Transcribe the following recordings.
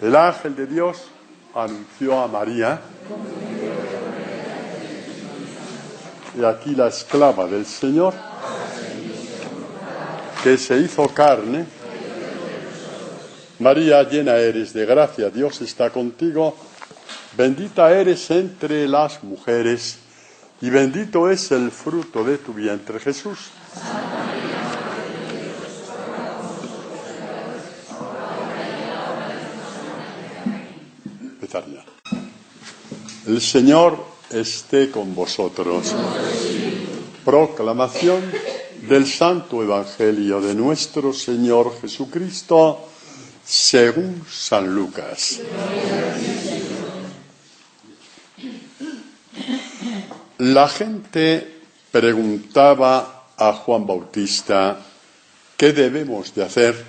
El ángel de Dios anunció a María, y aquí la esclava del Señor, que se hizo carne. María, llena eres de gracia, Dios está contigo, bendita eres entre las mujeres, y bendito es el fruto de tu vientre, Jesús. Empezar ya. El Señor esté con vosotros. Proclamación del Santo Evangelio de nuestro Señor Jesucristo según San Lucas. La gente preguntaba a Juan Bautista qué debemos de hacer,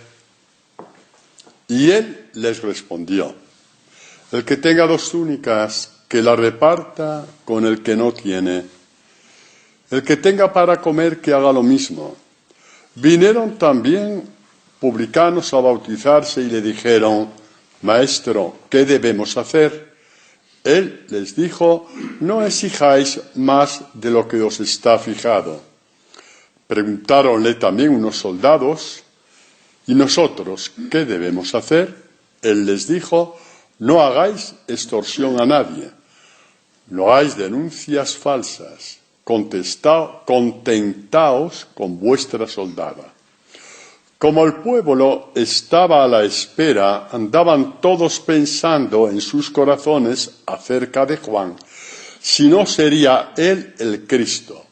y él les respondió: el que tenga 2 túnicas, que la reparta con el que no tiene. El que tenga para comer, que haga lo mismo. Vinieron también publicanos a bautizarse y le dijeron: Maestro, ¿qué debemos hacer? Él les dijo: no exijáis más de lo que os está fijado. Preguntáronle también unos soldados: ¿y nosotros qué debemos hacer? Él les dijo: no hagáis extorsión a nadie, no hagáis denuncias falsas, contentaos con vuestra soldada. Como el pueblo estaba a la espera, andaban todos pensando en sus corazones acerca de Juan, si no sería él el Cristo.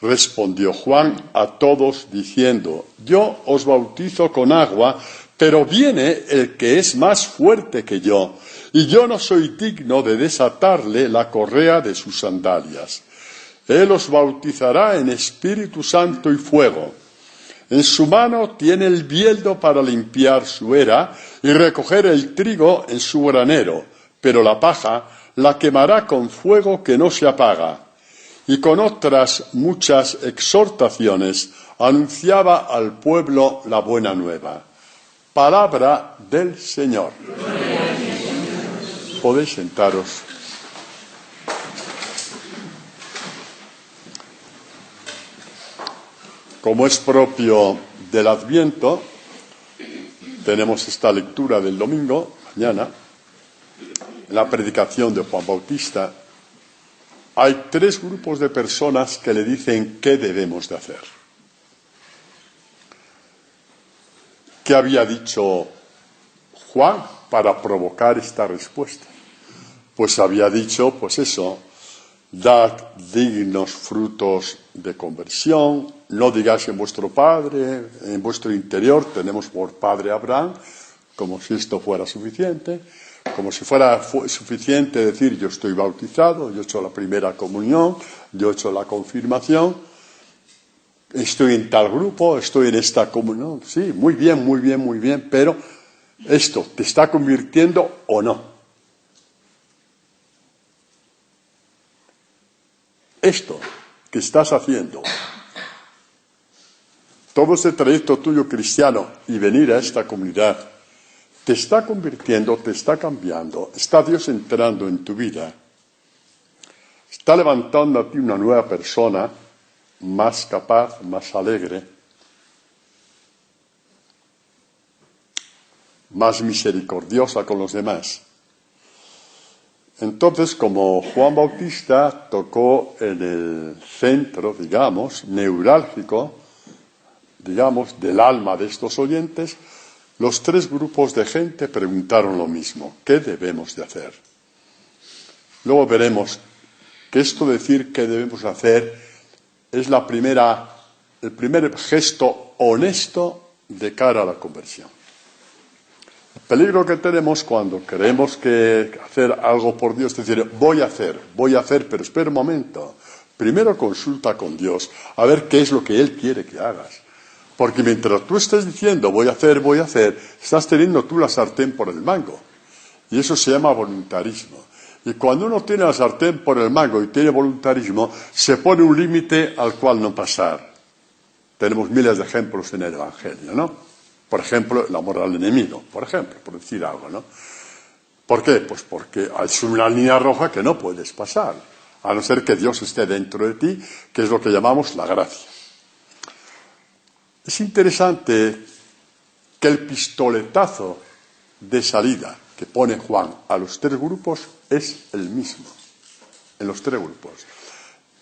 Respondió Juan a todos diciendo: yo os bautizo con agua, pero viene el que es más fuerte que yo, y yo no soy digno de desatarle la correa de sus sandalias. Él os bautizará en Espíritu Santo y fuego. En su mano tiene el bieldo para limpiar su era y recoger el trigo en su granero, pero la paja la quemará con fuego que no se apaga. Y con otras muchas exhortaciones anunciaba al pueblo la buena nueva. Palabra del Señor. Podéis sentaros. Como es propio del Adviento, tenemos esta lectura del domingo, mañana, la predicación de Juan Bautista. Hay 3 grupos de personas que le dicen qué debemos de hacer. ¿Qué había dicho Juan para provocar esta respuesta? Pues había dicho, pues eso: dad dignos frutos de conversión, no digáis en vuestro interior tenemos por padre Abraham, como si esto fuera suficiente, como si fuera suficiente decir yo estoy bautizado, yo he hecho la primera comunión, yo he hecho la confirmación, estoy en tal grupo, estoy en esta comunión. Sí, muy bien, pero ¿esto te está convirtiendo o no? Esto que estás haciendo, todo ese trayecto tuyo cristiano y venir a esta comunidad, ¿te está convirtiendo, te está cambiando? ¿Está Dios entrando en tu vida? ¿Está levantando a ti una nueva persona, más capaz, más alegre, más misericordiosa con los demás? Entonces, como Juan Bautista tocó en el centro, neurálgico, del alma de estos oyentes, los 3 grupos de gente preguntaron lo mismo: ¿qué debemos de hacer? Luego veremos que esto de decir qué debemos hacer es el primer gesto honesto de cara a la conversión. El peligro que tenemos cuando queremos hacer algo por Dios, es decir, voy a hacer, pero espera un momento. Primero consulta con Dios, a ver qué es lo que Él quiere que hagas. Porque mientras tú estés diciendo voy a hacer, estás teniendo tú la sartén por el mango. Y eso se llama voluntarismo. Y cuando uno tiene la sartén por el mango y tiene voluntarismo, se pone un límite al cual no pasar. Tenemos miles de ejemplos en el Evangelio, ¿no? Por ejemplo, el amor al enemigo, por decir algo, ¿no? ¿Por qué? Pues porque es una línea roja que no puedes pasar, a no ser que Dios esté dentro de ti, que es lo que llamamos la gracia. Es interesante que el pistoletazo de salida que pone Juan a los tres grupos es el mismo, en los tres grupos,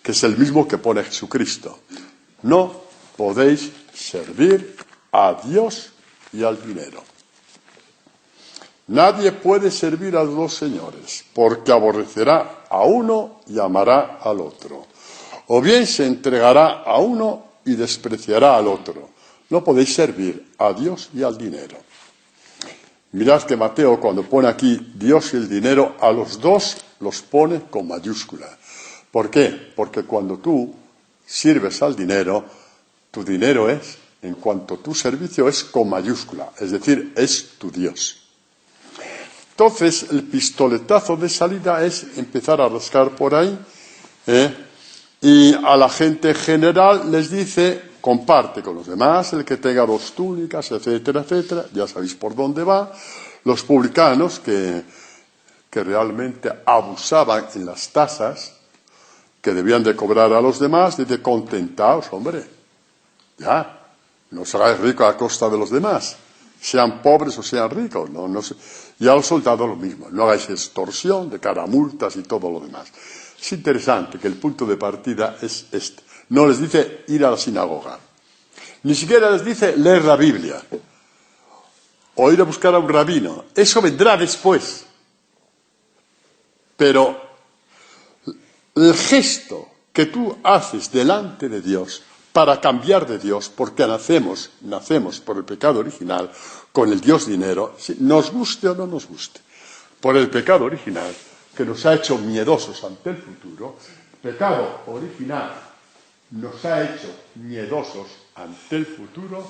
que es el mismo que pone Jesucristo. No podéis servir a Dios y al dinero. Nadie puede servir a los dos señores, porque aborrecerá a uno y amará al otro. O bien se entregará a uno y despreciará al otro. No podéis servir a Dios y al dinero. Mirad que Mateo, cuando pone aquí Dios y el dinero, a los dos los pone con mayúscula. ¿Por qué? Porque cuando tú sirves al dinero, tu dinero es, en cuanto tu servicio es con mayúscula, es decir, es tu Dios. Entonces, el pistoletazo de salida es empezar a rascar por ahí, y a la gente general les dice, comparte con los demás, el que tenga 2 túnicas, etcétera, etcétera, ya sabéis por dónde va. Los publicanos que realmente abusaban en las tasas que debían de cobrar a los demás, dice, contentaos, hombre, ya, no os hagáis ricos a costa de los demás, sean pobres o sean ricos, no, y a los soldados lo mismo, no hagáis extorsión de cara a multas y todo lo demás. Es interesante que el punto de partida es este. No les dice ir a la sinagoga, ni siquiera les dice leer la Biblia o ir a buscar a un rabino. Eso vendrá después. Pero el gesto que tú haces delante de Dios para cambiar de Dios, porque nacemos por el pecado original con el Dios dinero, nos guste o no nos guste, por el pecado original que nos ha hecho miedosos ante el futuro, pecado original nos ha hecho miedosos ante el futuro,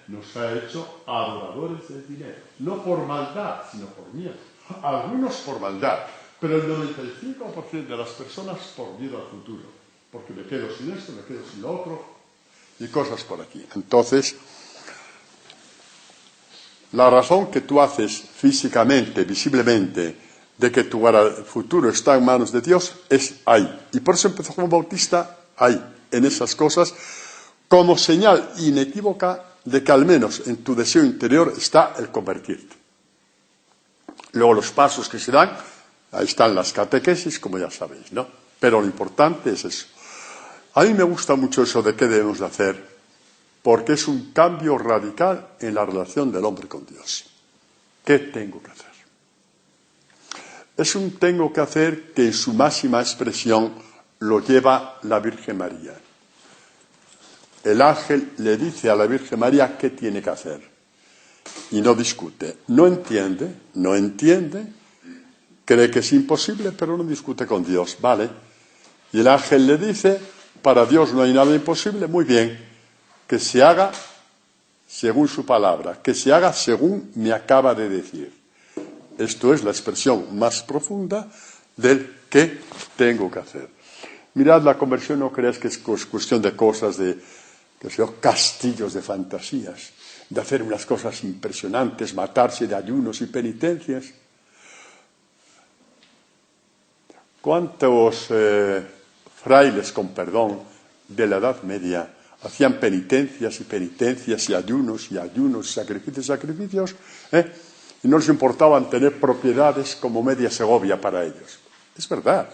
nos ha hecho adoradores del dinero. No por maldad, sino por miedo. Algunos por maldad, pero el 95% de las personas por miedo al futuro. Porque me quedo sin esto, me quedo sin lo otro, y cosas por aquí. Entonces, la razón que tú haces físicamente, visiblemente, de que tu futuro está en manos de Dios, es ahí. Y por eso empezó Juan Bautista ahí, en esas cosas, como señal inequívoca de que al menos en tu deseo interior está el convertirte. Luego los pasos que se dan, ahí están las catequesis, como ya sabéis, ¿no? Pero lo importante es eso. A mí me gusta mucho eso de qué debemos de hacer, porque es un cambio radical en la relación del hombre con Dios. ¿Qué tengo que hacer? Es un tengo que hacer que en su máxima expresión lo lleva la Virgen María. El ángel le dice a la Virgen María qué tiene que hacer. Y no discute. No entiende, cree que es imposible, pero no discute con Dios, ¿vale? Y el ángel le dice, para Dios no hay nada imposible, muy bien, que se haga según su palabra, que se haga según me acaba de decir. Esto es la expresión más profunda del qué tengo que hacer. Mirad, la conversión no creáis que es cuestión de cosas, de castillos de fantasías, de hacer unas cosas impresionantes, matarse de ayunos y penitencias. ¿Cuántos frailes, con perdón, de la Edad Media hacían penitencias y ayunos, sacrificios, y no les importaban tener propiedades como media Segovia para ellos? Es verdad.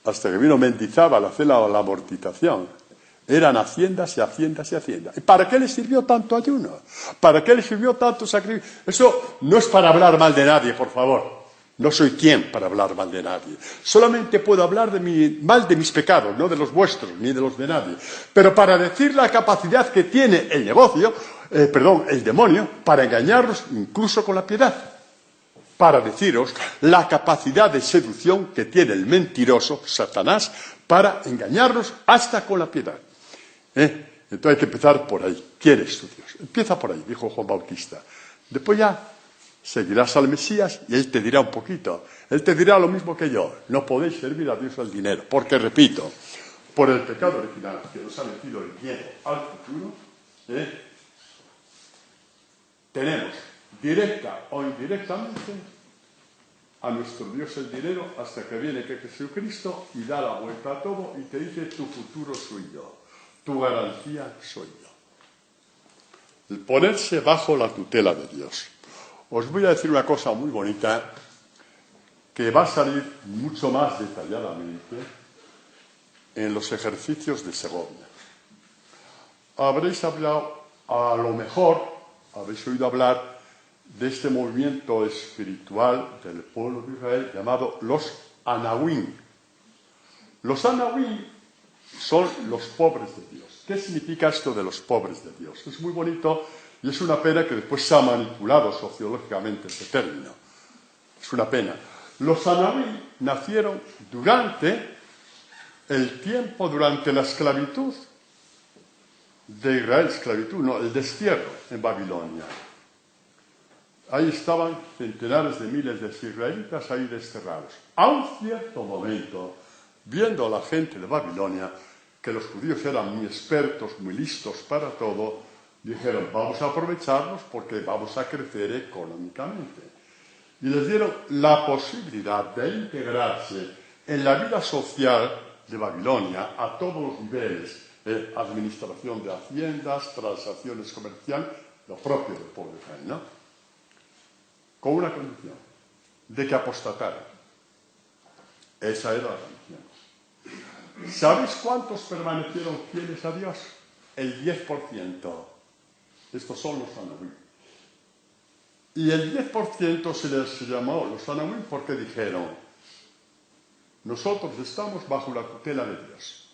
Hasta que vino Mendizábal a hacer la amortización. Eran haciendas y haciendas y haciendas. ¿Y para qué les sirvió tanto ayuno? ¿Para qué les sirvió tanto sacrificio? Eso no es para hablar mal de nadie, por favor. No soy quien para hablar mal de nadie. Solamente puedo hablar mal de mis pecados, no de los vuestros, ni de los de nadie. Pero para decir la capacidad que tiene el demonio, para engañarnos incluso con la piedad. Para deciros la capacidad de seducción que tiene el mentiroso, Satanás, para engañarnos hasta con la piedad. Entonces hay que empezar por ahí. ¿Quién es tu Dios? Empieza por ahí, dijo Juan Bautista. Después ya seguirás al Mesías y él te dirá un poquito. Él te dirá lo mismo que yo. No podéis servir a Dios al dinero. Porque, repito, por el pecado original que nos ha metido el miedo al futuro, tenemos, directa o indirectamente, a nuestro Dios el dinero hasta que viene que Jesucristo y da la vuelta a todo y te dice tu futuro soy yo, tu garantía soy yo. El ponerse bajo la tutela de Dios. Os voy a decir una cosa muy bonita que va a salir mucho más detalladamente en los ejercicios de Segovia. Habréis hablado, a lo mejor, habéis oído hablar de este movimiento espiritual del pueblo de Israel llamado los Anahuim. Los Anahuim son los pobres de Dios. ¿Qué significa esto de los pobres de Dios? Es muy bonito y es una pena que después se ha manipulado sociológicamente este término. Es una pena. Los Anahuim nacieron durante el tiempo, durante la esclavitud de Israel, el destierro en Babilonia. Ahí estaban centenares de miles de israelitas ahí desterrados. A un cierto momento, viendo a la gente de Babilonia que los judíos eran muy expertos, muy listos para todo, dijeron, vamos a aprovecharlos porque vamos a crecer económicamente. Y les dieron la posibilidad de integrarse en la vida social de Babilonia a todos los niveles, administración de haciendas, transacciones comerciales, lo propio del pueblo de Israel, ¿no? Con una condición, de que apostataran. Esa era la condición. ¿Sabéis cuántos permanecieron fieles a Dios? El 10%. Estos son los Anahuim. Y el 10% se les llamó los Anahuim porque dijeron, nosotros estamos bajo la tutela de Dios,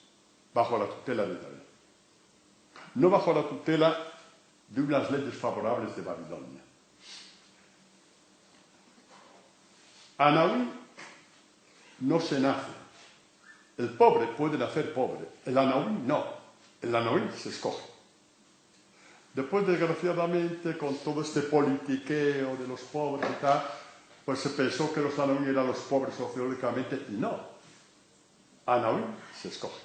bajo la tutela de David, no bajo la tutela de unas leyes favorables de Babilonia. Anahuim no se nace. El pobre puede nacer pobre. El Anahuim no. El Anahuim se escoge. Después, desgraciadamente, con todo este politiqueo de los pobres y tal, pues se pensó que los Anahuim eran los pobres sociológicamente y no. Anahuim se escoge.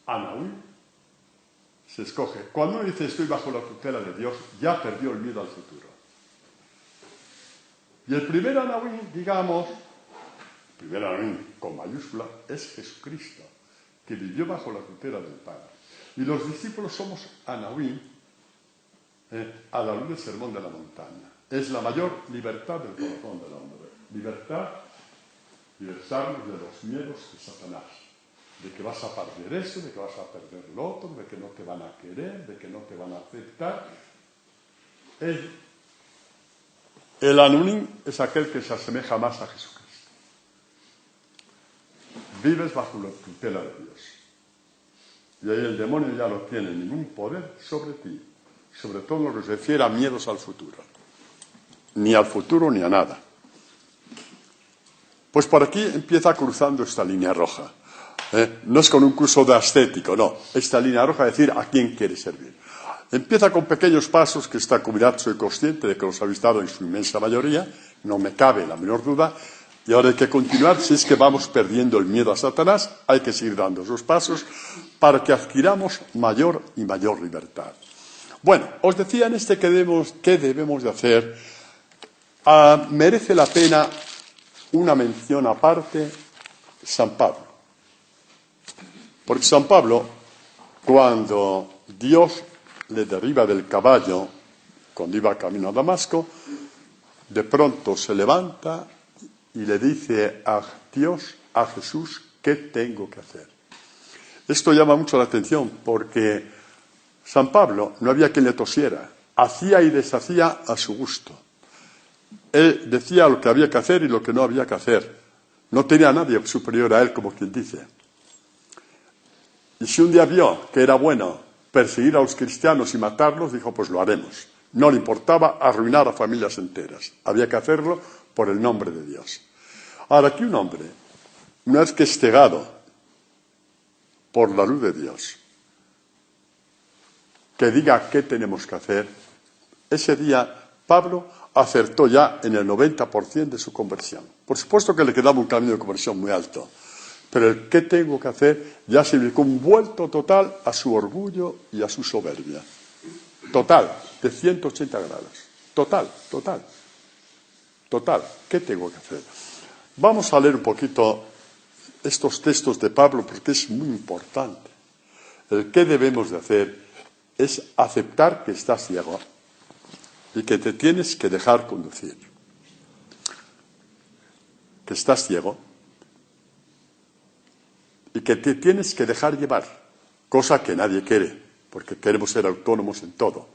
Anahuim se escoge. Cuando uno dice estoy bajo la tutela de Dios, ya perdió el miedo al futuro. Y el primer Anahuim, digamos, el primer Anahuim con mayúscula, es Jesucristo, que vivió bajo la tutela del Padre. Y los discípulos somos Anahuim a la luz del Sermón de la Montaña. Es la mayor libertad del corazón del hombre. Libertad, libertarnos de los miedos de Satanás. De que vas a perder eso, de que vas a perder lo otro, de que no te van a querer, de que no te van a aceptar. El Anahuim es aquel que se asemeja más a Jesucristo. Vives bajo la tutela de Dios. Y ahí el demonio ya no tiene ningún poder sobre ti, sobre todo en lo que se refiere a miedos al futuro. Ni al futuro ni a nada. Pues por aquí empieza cruzando esta línea roja. No es con un curso de ascético, no. Esta línea roja es decir a quién quiere servir. Empieza con pequeños pasos que esta comunidad soy consciente de que los ha dado en su inmensa mayoría, no me cabe la menor duda, y ahora hay que continuar. Si es que vamos perdiendo el miedo a Satanás, hay que seguir dando esos pasos para que adquiramos mayor y mayor libertad. Bueno, os decía en este qué debemos de hacer. Merece la pena una mención aparte San Pablo. Porque San Pablo, cuando Dios le derriba del caballo, cuando iba camino a Damasco, de pronto se levanta y le dice a Dios, a Jesús, ¿qué tengo que hacer? Esto llama mucho la atención porque San Pablo no había quien le tosiera, hacía y deshacía a su gusto. Él decía lo que había que hacer y lo que no había que hacer. No tenía a nadie superior a él, como quien dice. Y si un día vio que era bueno perseguir a los cristianos y matarlos, dijo, pues lo haremos. No le importaba arruinar a familias enteras. Había que hacerlo por el nombre de Dios. Ahora, aquí un hombre, una vez que es cegado por la luz de Dios, que diga qué tenemos que hacer, ese día Pablo acertó ya en el 90% de su conversión. Por supuesto que le quedaba un camino de conversión muy alto, pero el qué tengo que hacer ya significó un vuelto total a su orgullo y a su soberbia. Total, de 180 grados. Total. Total, ¿qué tengo que hacer? Vamos a leer un poquito estos textos de Pablo porque es muy importante. El que debemos de hacer es aceptar que estás ciego y que te tienes que dejar conducir. Que estás ciego y que te tienes que dejar llevar, cosa que nadie quiere, porque queremos ser autónomos en todo.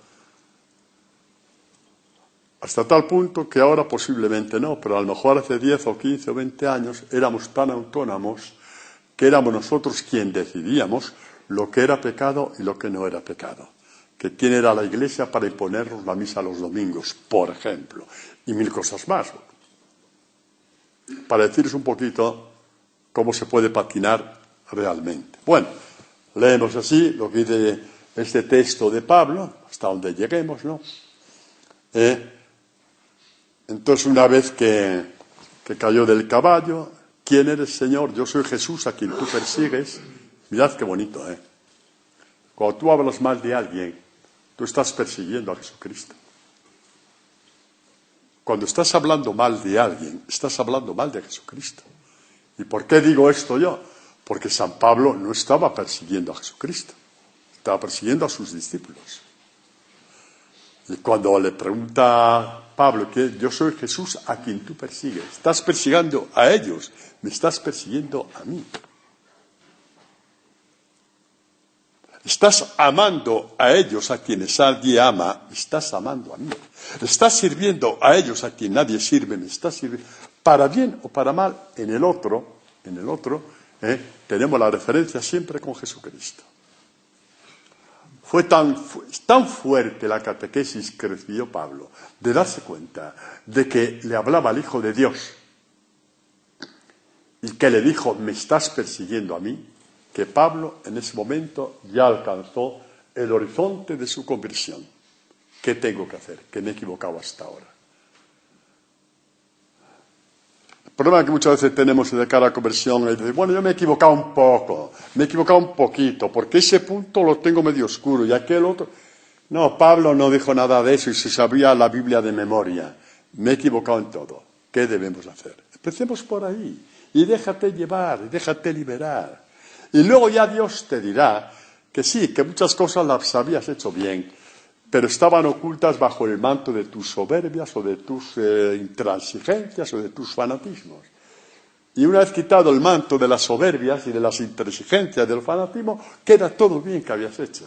Hasta tal punto que ahora posiblemente no, pero a lo mejor hace 10 o 15 o 20 años éramos tan autónomos que éramos nosotros quien decidíamos lo que era pecado y lo que no era pecado. Que quién era la Iglesia para imponernos la misa los domingos, por ejemplo, y mil cosas más. Para deciros un poquito cómo se puede patinar realmente. Bueno, leemos así lo que dice este texto de Pablo, hasta donde lleguemos, ¿no? Entonces, una vez que cayó del caballo, ¿quién eres, Señor? Yo soy Jesús a quien tú persigues. Mirad qué bonito, ¿eh? Cuando tú hablas mal de alguien, tú estás persiguiendo a Jesucristo. Cuando estás hablando mal de alguien, estás hablando mal de Jesucristo. ¿Y por qué digo esto yo? Porque San Pablo no estaba persiguiendo a Jesucristo, estaba persiguiendo a sus discípulos. Y cuando le pregunta Pablo que yo soy Jesús a quien tú persigues, estás persiguiendo a ellos, me estás persiguiendo a mí. Estás amando a ellos a quienes nadie ama, me estás amando a mí. Estás sirviendo a ellos a quien nadie sirve, me estás sirviendo. Para bien o para mal, en el otro, tenemos la referencia siempre con Jesucristo. Fue tan fuerte la catequesis que recibió Pablo, de darse cuenta de que le hablaba al Hijo de Dios y que le dijo, me estás persiguiendo a mí, que Pablo en ese momento ya alcanzó el horizonte de su conversión. ¿Qué tengo que hacer? Que me he equivocado hasta ahora. El problema que muchas veces tenemos de cara a conversión es decir, bueno, yo me he equivocado un poco, me he equivocado un poquito, porque ese punto lo tengo medio oscuro y aquel otro... No, Pablo no dijo nada de eso y se sabía la Biblia de memoria. Me he equivocado en todo. ¿Qué debemos hacer? Empecemos por ahí y déjate llevar, y déjate liberar. Y luego ya Dios te dirá que sí, que muchas cosas las habías hecho bien, pero estaban ocultas bajo el manto de tus soberbias o de tus intransigencias o de tus fanatismos. Y una vez quitado el manto de las soberbias y de las intransigencias del fanatismo, queda todo bien que habías hecho.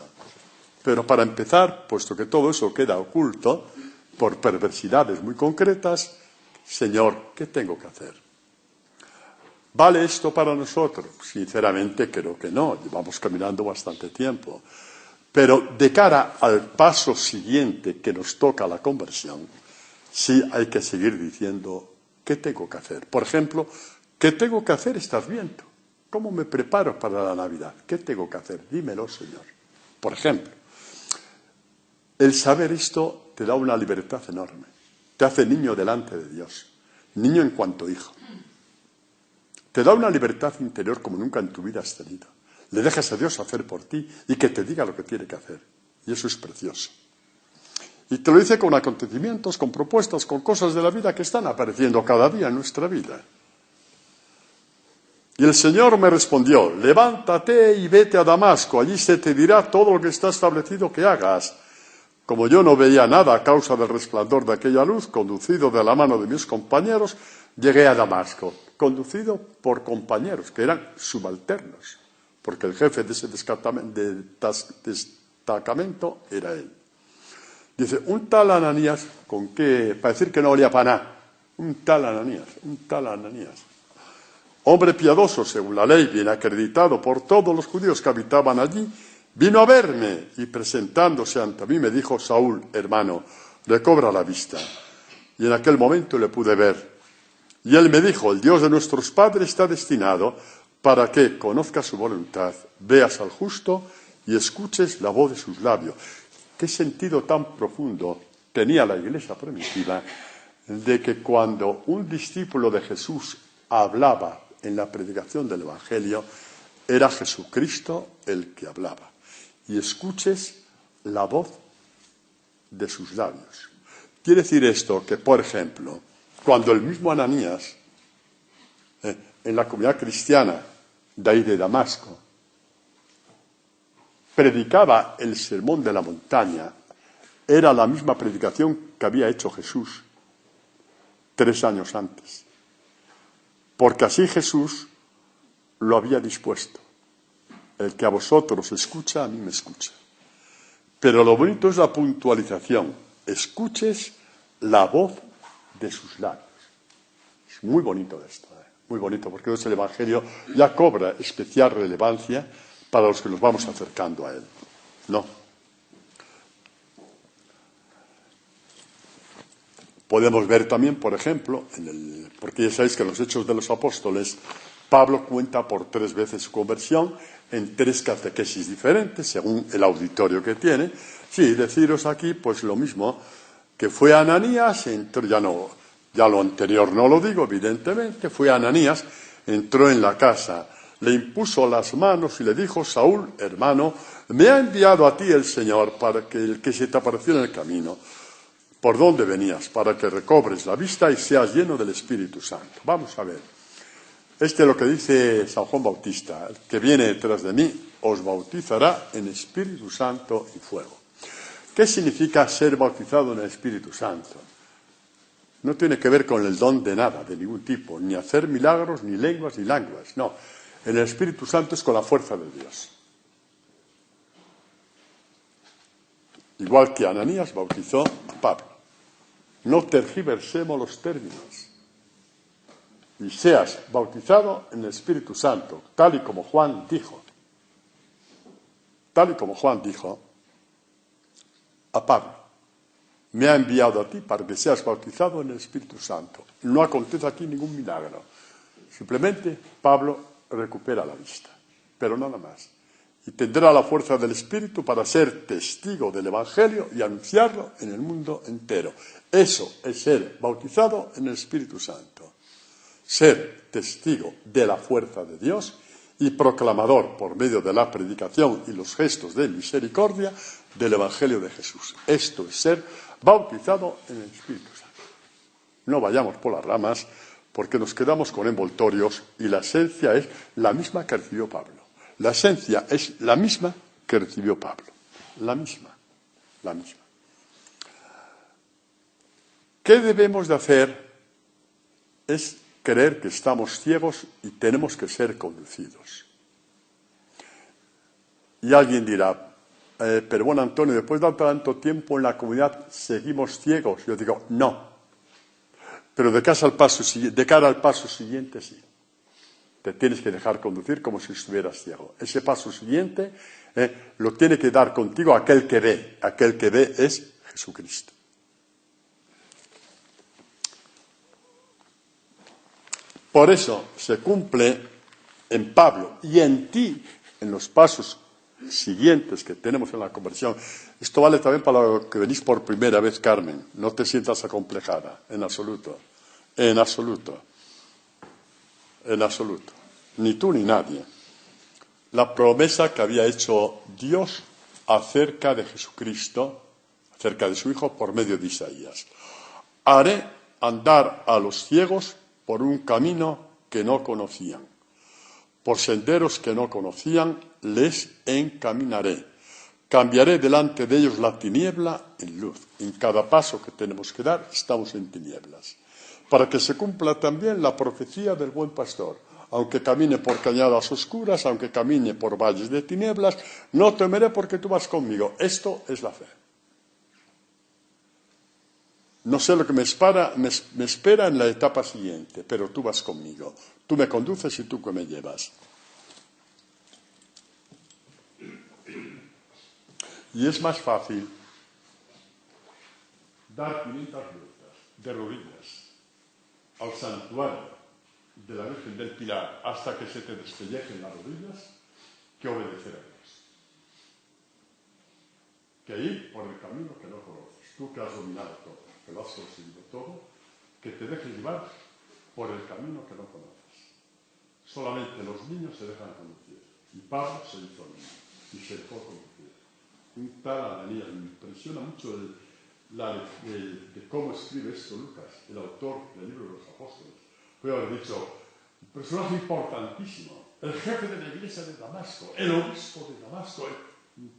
Pero para empezar, puesto que todo eso queda oculto por perversidades muy concretas, Señor, ¿qué tengo que hacer? ¿Vale esto para nosotros? Sinceramente creo que no, llevamos caminando bastante tiempo. Pero de cara al paso siguiente que nos toca la conversión, sí hay que seguir diciendo, ¿qué tengo que hacer? Por ejemplo, ¿qué tengo que hacer este Adviento? ¿Cómo me preparo para la Navidad? ¿Qué tengo que hacer? Dímelo, Señor. Por ejemplo, el saber esto te da una libertad enorme. Te hace niño delante de Dios, niño en cuanto hijo. Te da una libertad interior como nunca en tu vida has tenido. Le dejas a Dios hacer por ti y que te diga lo que tiene que hacer. Y eso es precioso. Y te lo dice con acontecimientos, con propuestas, con cosas de la vida que están apareciendo cada día en nuestra vida. Y el Señor me respondió, levántate y vete a Damasco, allí se te dirá todo lo que está establecido que hagas. Como yo no veía nada a causa del resplandor de aquella luz, conducido de la mano de mis compañeros, llegué a Damasco, conducido por compañeros, que eran subalternos, porque el jefe de ese destacamento era él. Dice, un tal Ananías, ¿con qué? Para decir que no olía para nada. Un tal Ananías. Hombre piadoso, según la ley, bien acreditado por todos los judíos que habitaban allí, vino a verme y presentándose ante mí me dijo, Saúl, hermano, recobra la vista. Y en aquel momento le pude ver. Y él me dijo, el Dios de nuestros padres está destinado para que conozcas su voluntad, veas al justo y escuches la voz de sus labios. ¿Qué sentido tan profundo tenía la Iglesia primitiva de que cuando un discípulo de Jesús hablaba en la predicación del Evangelio, era Jesucristo el que hablaba? Y escuches la voz de sus labios. Quiere decir esto que, por ejemplo, Cuando el mismo Ananías, en la comunidad cristiana de ahí de Damasco, predicaba el sermón de la montaña, era la misma predicación que había hecho Jesús 3 años antes. Porque así Jesús lo había dispuesto. El que a vosotros escucha, a mí me escucha. Pero lo bonito es la puntualización. Escuches la voz de sus labios. Es muy bonito esto, muy bonito, porque entonces el Evangelio ya cobra especial relevancia para los que nos vamos acercando a él. No. Podemos ver también, por ejemplo, porque ya sabéis que en los Hechos de los Apóstoles, Pablo cuenta por 3 veces su conversión en 3 catequesis diferentes, según el auditorio que tiene. Sí, deciros aquí, pues lo mismo, que fue Ananías, entró, ya lo anterior no lo digo, evidentemente, fue Ananías, entró en la casa, le impuso las manos y le dijo: Saúl, hermano, me ha enviado a ti el Señor para que el que se te apareció en el camino. ¿Por dónde venías? Para que recobres la vista y seas lleno del Espíritu Santo. Vamos a ver. Este es lo que dice San Juan Bautista: el que viene detrás de mí os bautizará en Espíritu Santo y fuego. ¿Qué significa ser bautizado en el Espíritu Santo? No tiene que ver con el don de nada, de ningún tipo, ni hacer milagros, ni lenguas, ni languas. No, en el Espíritu Santo es con la fuerza de Dios. Igual que Ananías bautizó a Pablo. No tergiversemos los términos. Y seas bautizado en el Espíritu Santo, tal y como Juan dijo. Tal y como Juan dijo a Pablo: me ha enviado a ti para que seas bautizado en el Espíritu Santo. No acontece aquí ningún milagro. Simplemente Pablo recupera la vista, pero nada más. Y tendrá la fuerza del Espíritu para ser testigo del Evangelio y anunciarlo en el mundo entero. Eso es ser bautizado en el Espíritu Santo. Ser testigo de la fuerza de Dios y proclamador por medio de la predicación y los gestos de misericordia del Evangelio de Jesús. Esto es ser bautizado en el Espíritu Santo. No vayamos por las ramas, porque nos quedamos con envoltorios y la esencia es la misma que recibió Pablo. La esencia es la misma que recibió Pablo. La misma. ¿Qué debemos de hacer? Es creer que estamos ciegos y tenemos que ser conducidos. Y alguien dirá: pero bueno, Antonio, después de tanto tiempo en la comunidad, ¿seguimos ciegos? Yo digo: no. Pero de cara al paso siguiente, sí. Te tienes que dejar conducir como si estuvieras ciego. Ese paso siguiente lo tiene que dar contigo aquel que ve. Aquel que ve es Jesucristo. Por eso se cumple en Pablo y en ti, en los pasos siguientes que tenemos en la conversión. Esto vale también para los que venís por primera vez, Carmen. No te sientas acomplejada, en absoluto. En absoluto. Ni tú ni nadie. La promesa que había hecho Dios acerca de Jesucristo, acerca de su Hijo, por medio de Isaías. Haré andar a los ciegos por un camino que no conocían. Por senderos que no conocían les encaminaré. Cambiaré delante de ellos la tiniebla en luz. En cada paso que tenemos que dar estamos en tinieblas. Para que se cumpla también la profecía del buen pastor. Aunque camine por cañadas oscuras, aunque camine por valles de tinieblas, no temeré porque tú vas conmigo. Esto es la fe. No sé lo que me espera en la etapa siguiente, pero tú vas conmigo. Tú me conduces y tú que me llevas. Y es más fácil dar 500 vueltas de rodillas al santuario de la Virgen del Pilar hasta que se te despellejen las rodillas que obedecer a Dios. Que ir por el camino que no conoces. Tú que has dominado todo, que lo has conseguido todo, que te dejes llevar por el camino que no conoces. Solamente los niños se dejan conducir. Y Pablo se hizo niño y se dejó conducir. Un tal Ananías, me impresiona mucho de cómo escribe esto Lucas, el autor del libro de los Apóstoles, puede haber dicho, un personaje importantísimo, el jefe de la iglesia de Damasco, el obispo de Damasco,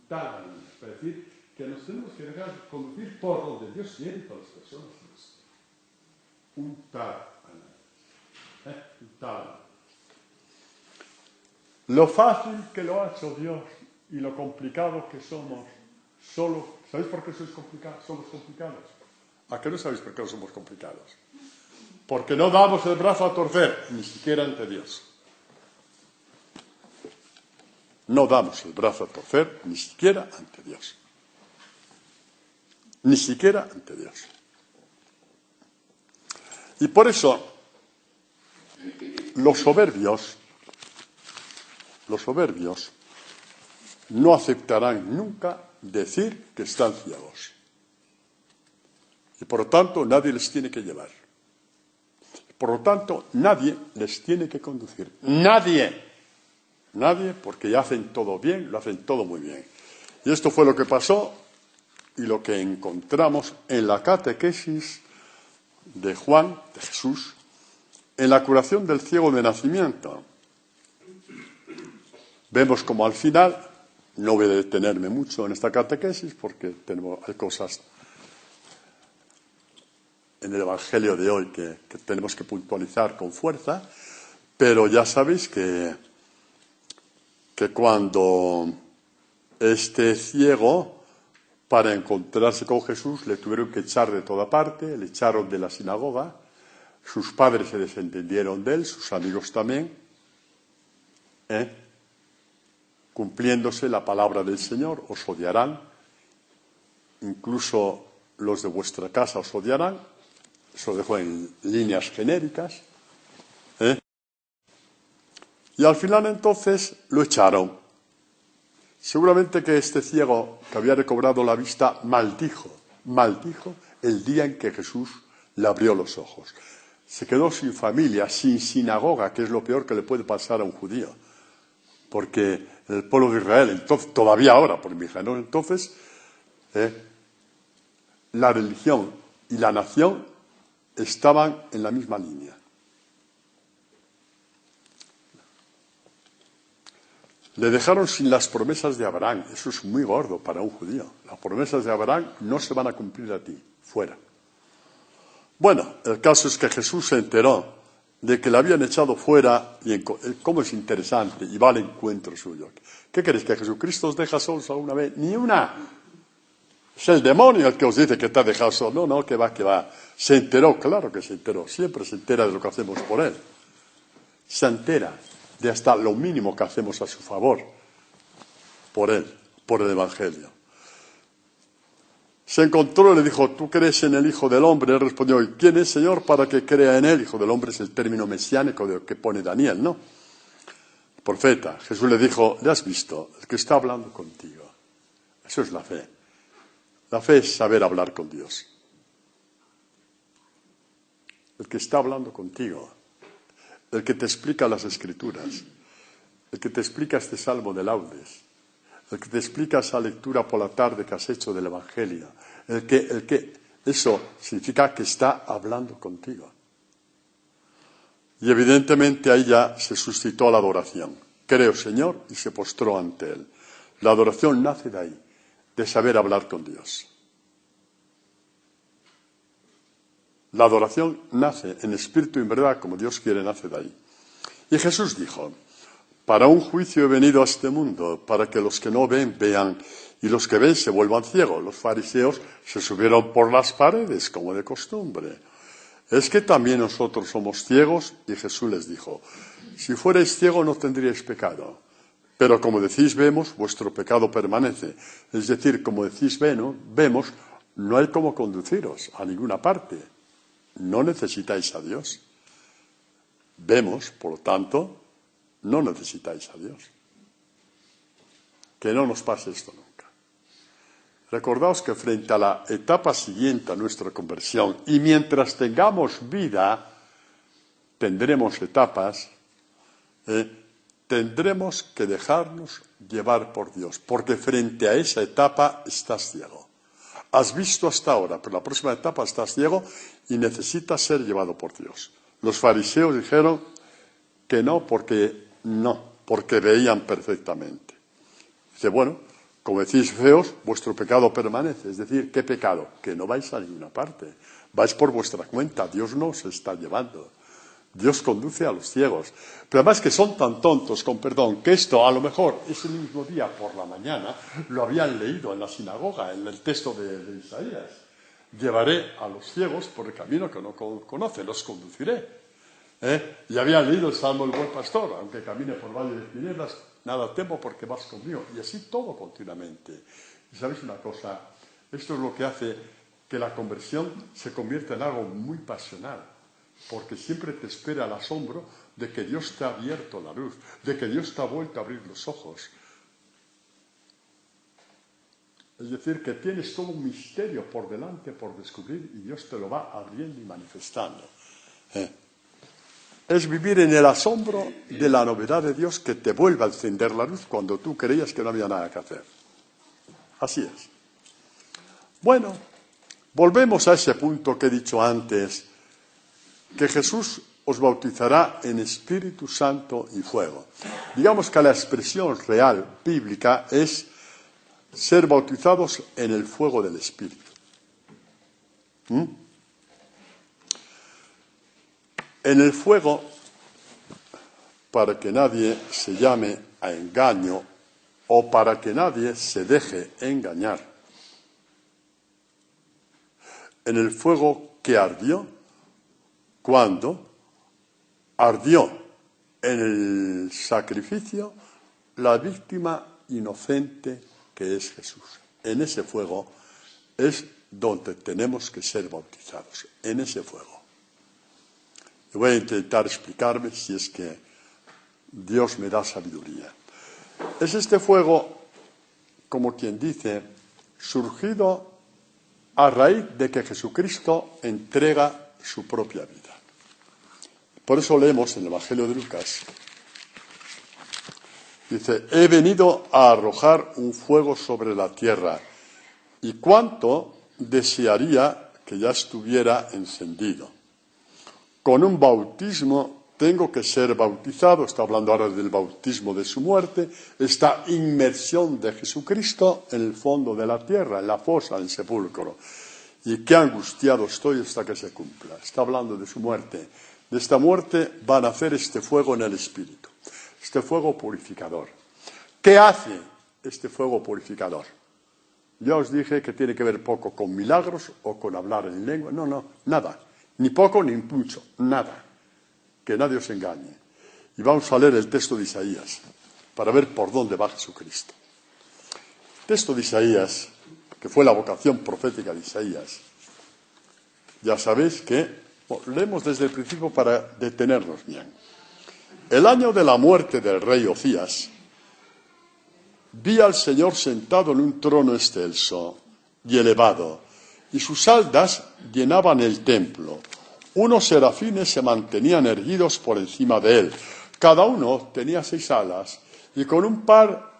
tal, es decir, que nos tenemos que dejar conducir por donde Dios quiere y por las personas que nos quieren. Un tal. Un tal. Lo fácil que lo ha hecho Dios y lo complicado que somos, ¿sabéis por qué somos complicados? ¿A qué no sabéis por qué somos complicados? Porque no damos el brazo a torcer, ni siquiera ante Dios. No damos el brazo a torcer, ni siquiera ante Dios. Ni siquiera ante Dios. Y por eso, los soberbios no aceptarán nunca decir que están ciegos. Y por lo tanto, nadie les tiene que llevar. Por lo tanto, nadie les tiene que conducir. Nadie, porque hacen todo bien, lo hacen todo muy bien. Y esto fue lo que pasó y lo que encontramos en la catequesis de Juan, de Jesús, en la curación del ciego de nacimiento. Vemos como al final, no voy a detenerme mucho en esta catequesis porque hay cosas en el Evangelio de hoy que tenemos que puntualizar con fuerza, pero ya sabéis que cuando este ciego, para encontrarse con Jesús, le tuvieron que echar de toda parte, le echaron de la sinagoga, sus padres se desentendieron de él, sus amigos también, cumpliéndose la palabra del Señor, os odiarán, incluso los de vuestra casa os odiarán, eso lo dejo en líneas genéricas, y al final entonces lo echaron. Seguramente que este ciego que había recobrado la vista maldijo el día en que Jesús le abrió los ojos. Se quedó sin familia, sin sinagoga, que es lo peor que le puede pasar a un judío. Porque el pueblo de Israel, entonces, todavía ahora, por mi hija, ¿no? Entonces, la religión y la nación estaban en la misma línea. Le dejaron sin las promesas de Abraham. Eso es muy gordo para un judío. Las promesas de Abraham no se van a cumplir a ti, fuera. Bueno, el caso es que Jesús se enteró de que le habían echado fuera, y cómo es interesante, y va al encuentro suyo. ¿Qué queréis, que Jesucristo os deja solos alguna vez? Ni una. Es el demonio el que os dice que te ha dejado solo. No, que va. Se enteró, claro que se enteró. Siempre se entera de lo que hacemos por él. Se entera de hasta lo mínimo que hacemos a su favor, por él, por el Evangelio. Se encontró y le dijo, ¿tú crees en el Hijo del Hombre? Él respondió, ¿y quién es, Señor, para que crea en él? Hijo del Hombre es el término mesiánico de lo que pone Daniel, ¿no? El profeta. Jesús le dijo, ¿le has visto? El que está hablando contigo. Eso es la fe. La fe es saber hablar con Dios. El que está hablando contigo. El que te explica las Escrituras. El que te explica este Salmo de Laudes. El que te explica esa lectura por la tarde que has hecho del Evangelio. Eso significa que está hablando contigo. Y evidentemente ahí ya se suscitó la adoración. Creo, Señor, y se postró ante él. La adoración nace de ahí, de saber hablar con Dios. La adoración nace en espíritu y en verdad, como Dios quiere, nace de ahí. Y Jesús dijo, para un juicio he venido a este mundo, para que los que no ven, vean, y los que ven se vuelvan ciegos. Los fariseos se subieron por las paredes, como de costumbre. ¿Es que también nosotros somos ciegos? Y Jesús les dijo, si fuerais ciegos no tendríais pecado. Pero como decís vemos, vuestro pecado permanece. Es decir, como decís vemos, no hay cómo conduciros a ninguna parte. No necesitáis a Dios. Vemos, por lo tanto, no necesitáis a Dios. Que no nos pase esto nunca. Recordaos que frente a la etapa siguiente a nuestra conversión, y mientras tengamos vida, tendremos etapas, tendremos que dejarnos llevar por Dios, porque frente a esa etapa estás ciego. Has visto hasta ahora, pero la próxima etapa estás ciego y necesitas ser llevado por Dios. Los fariseos dijeron que no, porque veían perfectamente. Dice, bueno, como decís feos, vuestro pecado permanece. Es decir, ¿qué pecado? Que no vais a ninguna parte. Vais por vuestra cuenta. Dios no os está llevando. Dios conduce a los ciegos. Pero además que son tan tontos, con perdón, que esto a lo mejor ese mismo día por la mañana lo habían leído en la sinagoga, en el texto de Isaías. Llevaré a los ciegos por el camino que no conocen, los conduciré. Y habían leído el Salmo del Buen Pastor, aunque camine por valle de tinieblas, nada temo porque vas conmigo. Y así todo continuamente. Y sabéis una cosa, esto es lo que hace que la conversión se convierta en algo muy pasional. Porque siempre te espera el asombro de que Dios te ha abierto la luz, de que Dios te ha vuelto a abrir los ojos. Es decir, que tienes todo un misterio por delante, por descubrir, y Dios te lo va abriendo y manifestando. Es vivir en el asombro de la novedad de Dios que te vuelve a encender la luz cuando tú creías que no había nada que hacer. Así es. Bueno, volvemos a ese punto que he dicho antes, que Jesús os bautizará en Espíritu Santo y fuego. Digamos que la expresión real bíblica es ser bautizados en el fuego del Espíritu. En el fuego, para que nadie se llame a engaño o para que nadie se deje engañar. En el fuego que ardió, cuando ardió en el sacrificio la víctima inocente que es Jesús. En ese fuego es donde tenemos que ser bautizados, en ese fuego. Y voy a intentar explicarme si es que Dios me da sabiduría. Es este fuego, como quien dice, surgido a raíz de que Jesucristo entrega su propia vida. Por eso leemos en el Evangelio de Lucas, dice, he venido a arrojar un fuego sobre la tierra, y cuánto desearía que ya estuviera encendido. Con un bautismo tengo que ser bautizado, está hablando ahora del bautismo de su muerte, esta inmersión de Jesucristo en el fondo de la tierra, en la fosa, en el sepulcro. Y qué angustiado estoy hasta que se cumpla. Está hablando de su muerte. De esta muerte va a nacer este fuego en el Espíritu, este fuego purificador. ¿Qué hace este fuego purificador? Ya os dije que tiene que ver poco con milagros o con hablar en lengua. No, nada. Ni poco ni mucho, nada. Que nadie os engañe. Y vamos a leer el texto de Isaías para ver por dónde va Jesucristo. El texto de Isaías, que fue la vocación profética de Isaías, ya sabéis que leemos desde el principio para detenernos bien. El año de la muerte del rey Ocías, vi al Señor sentado en un trono excelso y elevado, y sus aldas llenaban el templo. Unos serafines se mantenían erguidos por encima de él. Cada uno tenía 6 alas, y con un par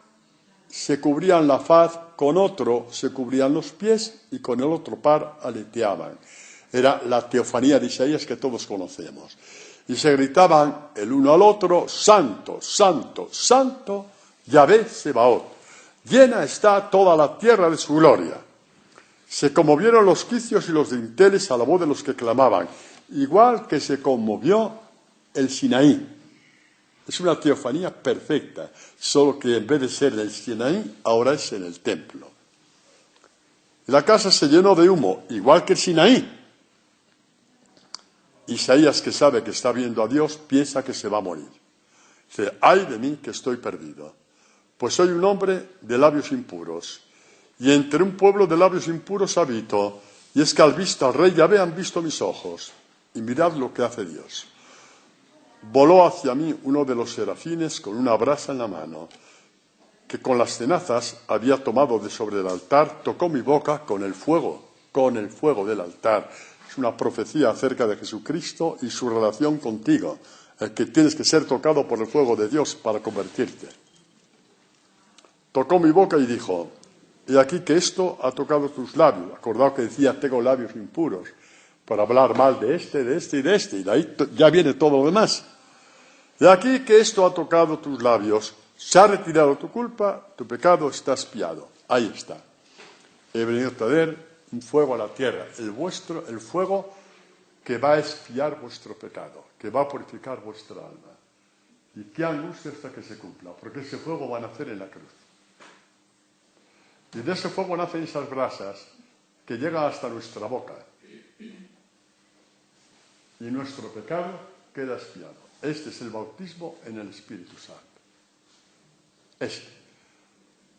se cubrían la faz, con otro se cubrían los pies, y con el otro par aleteaban. Era la teofanía de Isaías que todos conocemos. Y se gritaban el uno al otro, Santo, Santo, Santo, Yahvé Sebaot. Llena está toda la tierra de su gloria. Se conmovieron los quicios y los dinteles a la voz de los que clamaban, igual que se conmovió el Sinaí. Es una teofanía perfecta, solo que en vez de ser en el Sinaí, ahora es en el templo. Y la casa se llenó de humo, igual que el Sinaí. Isaías, que sabe que está viendo a Dios, piensa que se va a morir. Dice, ay de mí que estoy perdido, pues soy un hombre de labios impuros, y entre un pueblo de labios impuros habito, y es que al visto al rey Yahvé han visto mis ojos, y mirad lo que hace Dios. Voló hacia mí uno de los serafines con una brasa en la mano, que con las tenazas había tomado de sobre el altar, tocó mi boca con el fuego del altar. Es una profecía acerca de Jesucristo y su relación contigo, que tienes que ser tocado por el fuego de Dios para convertirte. Tocó mi boca y dijo, y aquí que esto ha tocado tus labios. Acordado que decía, tengo labios impuros, para hablar mal de este y de este, y de ahí ya viene todo lo demás. De aquí que esto ha tocado tus labios, se ha retirado tu culpa, tu pecado está expiado. Ahí está. He venido a traer un fuego a la tierra, el fuego que va a expiar vuestro pecado, que va a purificar vuestra alma. Y qué angustia hasta que se cumpla, porque ese fuego va a nacer en la cruz. Y de ese fuego nacen esas brasas que llegan hasta nuestra boca. Y nuestro pecado queda expiado. Este es el bautismo en el Espíritu Santo.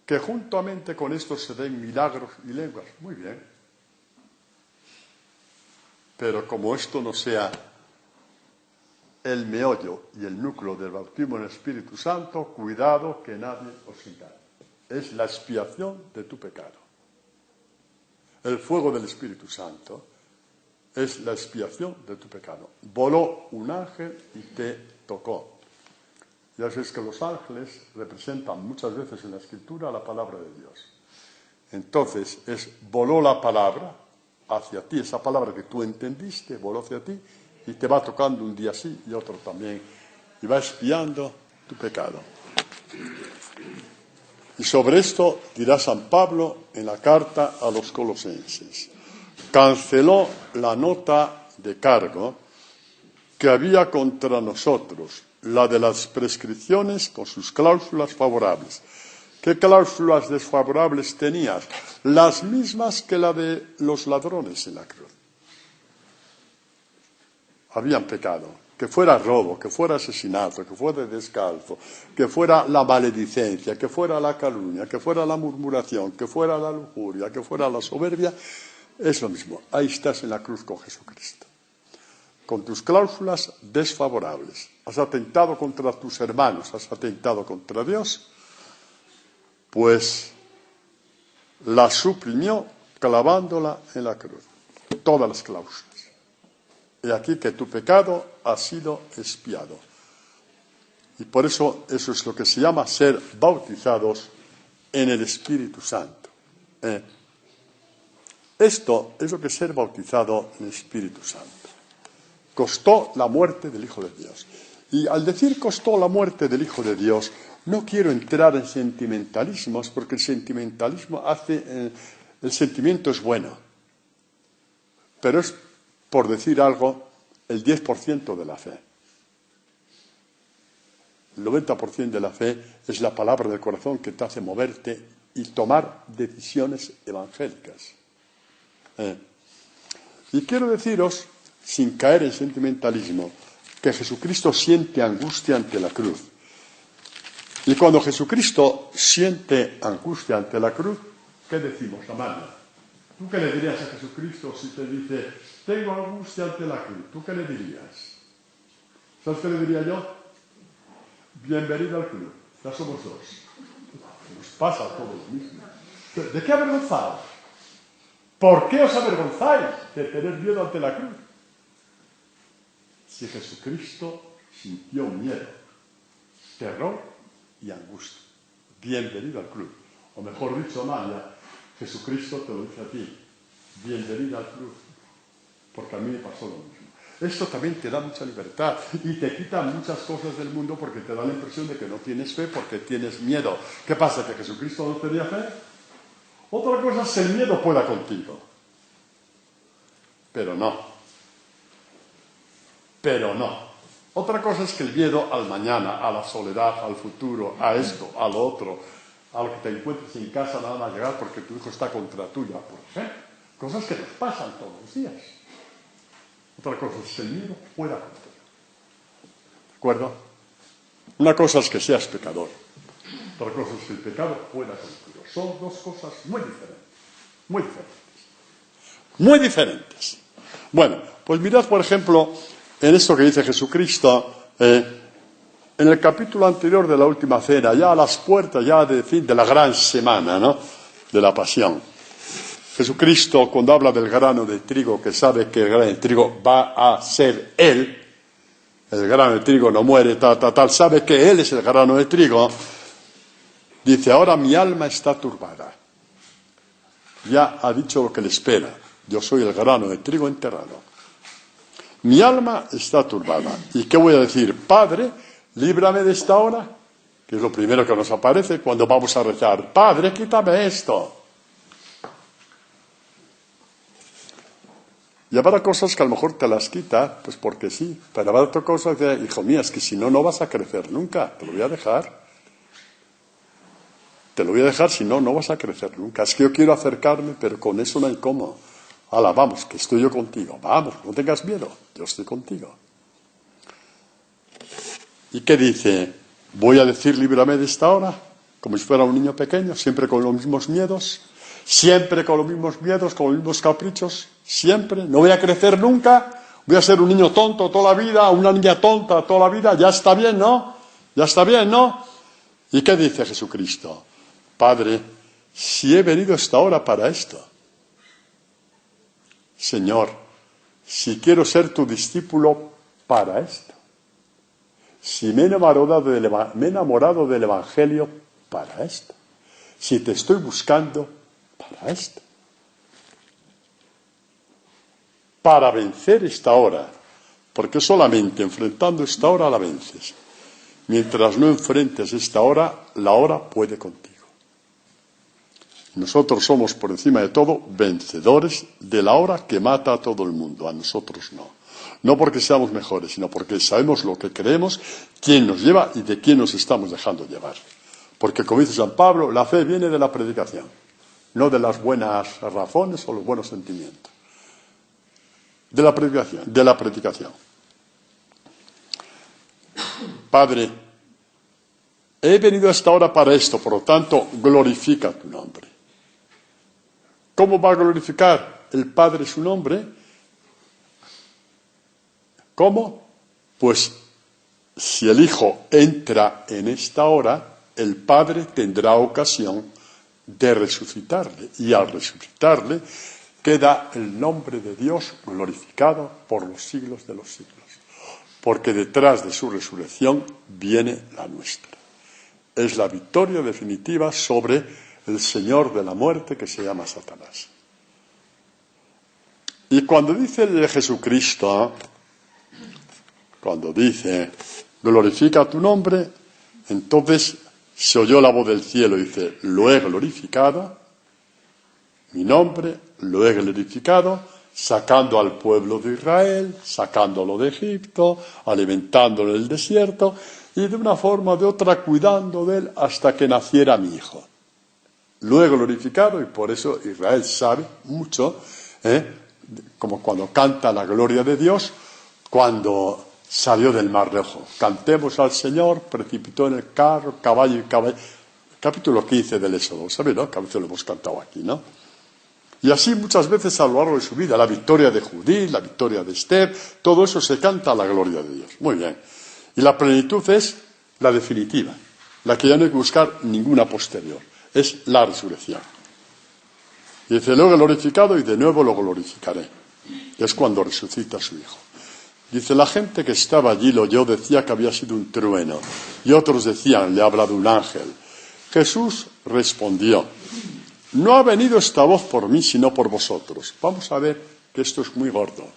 Que juntamente con esto se den milagros y lenguas. Muy bien. Pero como esto no sea el meollo y el núcleo del bautismo en el Espíritu Santo, cuidado que nadie os engañe. Es la expiación de tu pecado. El fuego del Espíritu Santo es la expiación de tu pecado. Voló un ángel y te tocó. Ya sabes que los ángeles representan muchas veces en la Escritura la palabra de Dios. Entonces, voló la palabra hacia ti, esa palabra que tú entendiste, voló hacia ti y te va tocando un día sí y otro también. Y va expiando tu pecado. Y sobre esto dirá San Pablo en la carta a los Colosenses. Canceló la nota de cargo que había contra nosotros, la de las prescripciones con sus cláusulas favorables. ¿Qué cláusulas desfavorables tenías? Las mismas que la de los ladrones en la cruz. Habían pecado, que fuera robo, que fuera asesinato, que fuera descalzo, que fuera la maledicencia, que fuera la calumnia, que fuera la murmuración, que fuera la lujuria, que fuera la soberbia. Es lo mismo, ahí estás en la cruz con Jesucristo, con tus cláusulas desfavorables. Has atentado contra tus hermanos, has atentado contra Dios, pues la suprimió clavándola en la cruz, todas las cláusulas. Y aquí que tu pecado ha sido expiado. Y por eso es lo que se llama ser bautizados en el Espíritu Santo. Esto es lo que es ser bautizado en el Espíritu Santo. Costó la muerte del Hijo de Dios. Y al decir costó la muerte del Hijo de Dios, no quiero entrar en sentimentalismos, porque el sentimentalismo el sentimiento es bueno. Pero es, por decir algo, el 10% de la fe. El 90% de la fe es la palabra del corazón que te hace moverte y tomar decisiones evangélicas. Y quiero deciros, sin caer en sentimentalismo, que Jesucristo siente angustia ante la cruz. Y cuando Jesucristo siente angustia ante la cruz, ¿qué decimos, Amalia? ¿Tú qué le dirías a Jesucristo si te dice, tengo angustia ante la cruz? ¿Tú qué le dirías? ¿Sabes qué le diría yo? Bienvenido al club, ya somos dos. Nos pasa a todos mismos. ¿De qué avergonzados? ¿Por qué os avergonzáis de tener miedo ante la cruz? Si Jesucristo sintió miedo, terror y angustia. Bienvenido al club. O mejor dicho, Amalia, Jesucristo te lo dice a ti. Bienvenido al club. Porque a mí me pasó lo mismo. Esto también te da mucha libertad y te quita muchas cosas del mundo porque te da la impresión de que no tienes fe porque tienes miedo. ¿Qué pasa? ¿Que Jesucristo no tenía fe? Otra cosa es que el miedo pueda contigo. Pero no. Otra cosa es que el miedo al mañana, a la soledad, al futuro, a esto, a lo otro, a lo que te encuentres en casa nada más llegar porque tu hijo está contra tuya, por ejemplo. Cosas que nos pasan todos los días. Otra cosa es que el miedo pueda contigo. ¿De acuerdo? Una cosa es que seas pecador. Otra cosa es que el pecado pueda contigo. Son dos cosas muy diferentes. Muy diferentes. Muy diferentes. Bueno, pues mirad, por ejemplo, en esto que dice Jesucristo, en el capítulo anterior de la última cena, ya a las puertas ya de la gran semana, ¿no?, de la pasión. Jesucristo, cuando habla del grano de trigo, que sabe que el grano de trigo va a ser Él, el grano de trigo no muere, sabe que Él es el grano de trigo, dice, ahora mi alma está turbada. ya ha dicho lo que le espera. Yo soy el grano de trigo enterrado. Mi alma está turbada. ¿Y qué voy a decir? Padre, líbrame de esta hora, que es lo primero que nos aparece cuando vamos a rezar. Padre, quítame esto. Y habrá cosas que a lo mejor te las quita, pues porque sí. Pero habrá otra cosa que, hijo mío, es que si no, no vas a crecer nunca. Te lo voy a dejar. Te lo voy a dejar, si no, no vas a crecer nunca. Es que yo quiero acercarme, pero con eso no hay cómo. Hala, vamos, que estoy yo contigo. Vamos, no tengas miedo, yo estoy contigo. ¿Y qué dice? Voy a decir líbrame de esta hora, como si fuera un niño pequeño, siempre con los mismos miedos, siempre con los mismos miedos, con los mismos caprichos, siempre. No voy a crecer nunca, voy a ser un niño tonto toda la vida, una niña tonta toda la vida. Ya está bien, ¿no? Ya está bien, ¿no? ¿Y qué dice Jesucristo? Padre, si he venido a esta hora para esto. Señor, si quiero ser tu discípulo para esto. Si me he enamorado del Evangelio para esto. Si te estoy buscando para esto. Para vencer esta hora. Porque solamente enfrentando esta hora la vences. Mientras no enfrentes esta hora, la hora puede contigo. Nosotros somos, por encima de todo, vencedores de la hora que mata a todo el mundo. A nosotros no. No porque seamos mejores, sino porque sabemos lo que creemos, quién nos lleva y de quién nos estamos dejando llevar. Porque, como dice San Pablo, la fe viene de la predicación, no de las buenas razones o los buenos sentimientos. De la predicación. Padre, he venido a esta hora para esto, por lo tanto, glorifica tu nombre. ¿Cómo va a glorificar el Padre su nombre? ¿Cómo? Pues si el Hijo entra en esta hora, el Padre tendrá ocasión de resucitarle. Y al resucitarle, queda el nombre de Dios glorificado por los siglos de los siglos. Porque detrás de su resurrección viene la nuestra. Es la victoria definitiva sobre el Señor de la muerte que se llama Satanás. Y cuando dice de Jesucristo, cuando dice, glorifica tu nombre, entonces se oyó la voz del cielo y dice, lo he glorificado, mi nombre lo he glorificado, sacando al pueblo de Israel, sacándolo de Egipto, alimentándolo en el desierto, y de una forma o de otra cuidando de él hasta que naciera mi hijo. Lo he glorificado y por eso Israel sabe mucho, como cuando canta la gloria de Dios, cuando salió del Mar Rojo. Cantemos al Señor, precipitó en el carro, caballo y caballo. Capítulo 15 del Éxodo, ¿sabes, no? Que a veces lo hemos cantado aquí, ¿no? Y así muchas veces a lo largo de su vida, la victoria de Judí, la victoria de Esther, todo eso se canta a la gloria de Dios. Muy bien. Y la plenitud es la definitiva, la que ya no hay que buscar ninguna posterior. Es la resurrección. Y dice, lo he glorificado y de nuevo lo glorificaré. Es cuando resucita a su Hijo. Dice, la gente que estaba allí lo oyó, decía que había sido un trueno. Y otros decían, le ha hablado un ángel. Jesús respondió, no ha venido esta voz por mí, sino por vosotros. Vamos a ver que esto es muy gordo.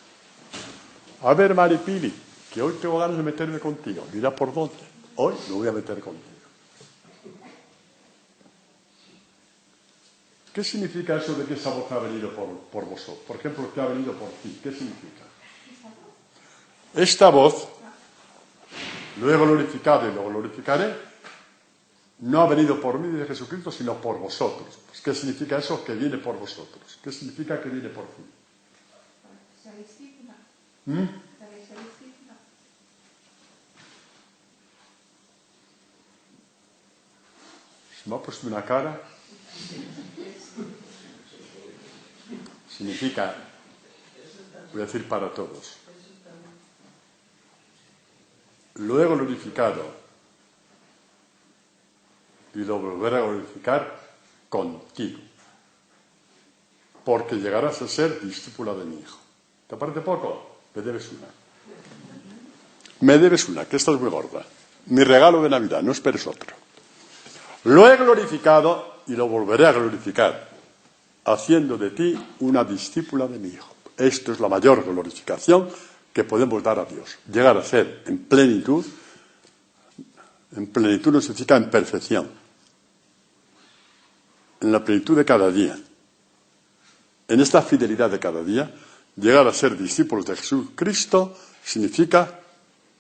A ver, Maripili, que hoy tengo ganas de meterme contigo. Mira por dónde. Hoy me voy a meter contigo. ¿Qué significa eso de que esa voz ha venido por vosotros? Por ejemplo, que ha venido por ti. ¿Qué significa? Esta voz, lo he glorificado y lo glorificaré, no ha venido por mí de Jesucristo, sino por vosotros. Pues, ¿qué significa eso? Que viene por vosotros. ¿Qué significa que viene por ti? Se me ha puesto una cara. Significa, voy a decir para todos, lo he glorificado y lo volveré a glorificar contigo, porque llegarás a ser discípula de mi Hijo. ¿Te parece poco? Me debes una. Me debes una, que esta es muy gorda. Mi regalo de Navidad, no esperes otro. Lo he glorificado y lo volveré a glorificar. haciendo de ti una discípula de mi Hijo. Esto es la mayor glorificación que podemos dar a Dios. Llegar a ser en plenitud no significa en perfección, en la plenitud de cada día. En esta fidelidad de cada día, llegar a ser discípulos de Jesucristo significa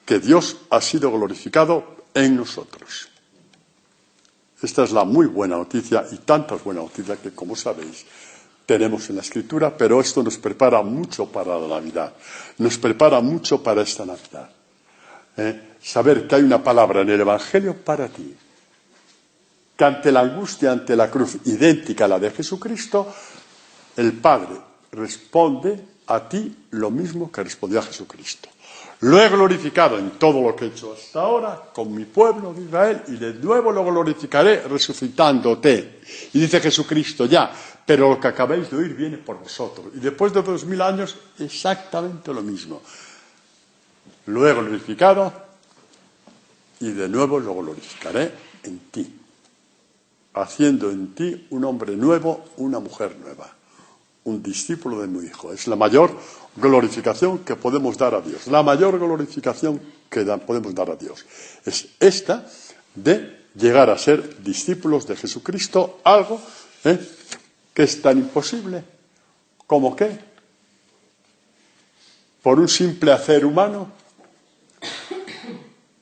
que Dios ha sido glorificado en nosotros. Esta es la muy buena noticia y tantas buenas noticias que, como sabéis, tenemos en la Escritura, pero esto nos prepara mucho para la Navidad, nos prepara mucho para esta Navidad. Saber que hay una palabra en el Evangelio para ti, que ante la angustia, ante la cruz idéntica a la de Jesucristo, el Padre responde a ti lo mismo que respondió a Jesucristo. Lo he glorificado en todo lo que he hecho hasta ahora con mi pueblo de Israel y de nuevo lo glorificaré resucitándote. Y dice Jesucristo, ya, pero lo que acabáis de oír viene por vosotros. Y después de 2000 años, exactamente lo mismo. Lo he glorificado y de nuevo lo glorificaré en ti, haciendo en ti un hombre nuevo, una mujer nueva, un discípulo de mi Hijo. Es la mayor glorificación que podemos dar a Dios. La mayor glorificación que podemos dar a Dios es esta de llegar a ser discípulos de Jesucristo, algo que es tan imposible como que por un simple hacer humano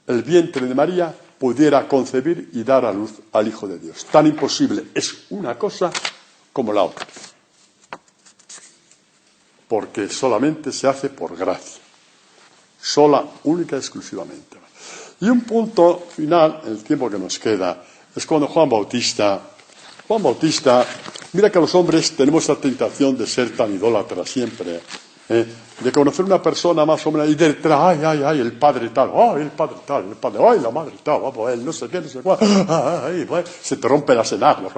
el vientre de María pudiera concebir y dar a luz al Hijo de Dios. Tan imposible es una cosa como la otra, porque solamente se hace por gracia, sola, única y exclusivamente. Y un punto final, en el tiempo que nos queda, es cuando Juan Bautista, mira que los hombres tenemos la tentación de ser tan idólatras siempre, de conocer una persona más o menos y detrás, ay, el padre tal, el padre tal, el padre, la madre tal, él no sé qué, no sé cuál, se te rompen las enaguas,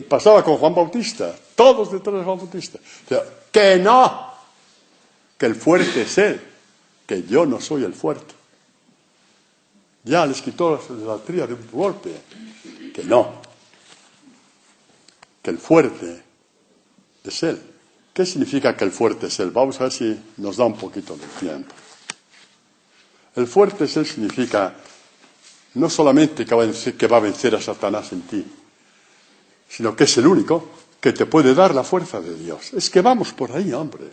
Pasaba con Juan Bautista, todos detrás de Juan Bautista. O sea, que no, que el fuerte es él, que yo no soy el fuerte. Ya les quitó la idolatría de un golpe, que no, que el fuerte es él. ¿Qué significa que el fuerte es él? Vamos a ver si nos da un poquito de tiempo. El fuerte es él significa no solamente que va a vencer a Satanás en ti, sino que es el único que te puede dar la fuerza de Dios. Es que vamos por ahí, hombre.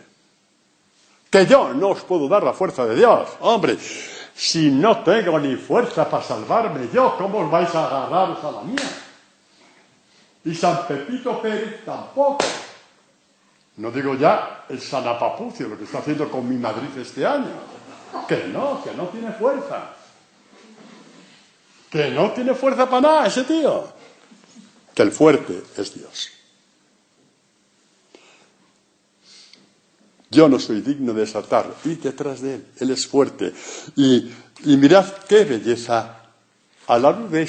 Que yo no os puedo dar la fuerza de Dios, hombre. Si no tengo ni fuerza para salvarme yo, ¿cómo os vais a agarraros a la mía? Y San Pepito Pérez tampoco. No digo ya el San Apapucio, lo que está haciendo con mi Madrid este año. Que no tiene fuerza. Que no tiene fuerza para nada ese tío. Que el fuerte es Dios. Yo no soy digno de desatar, id detrás de él, él es fuerte. Y mirad qué belleza a la luz de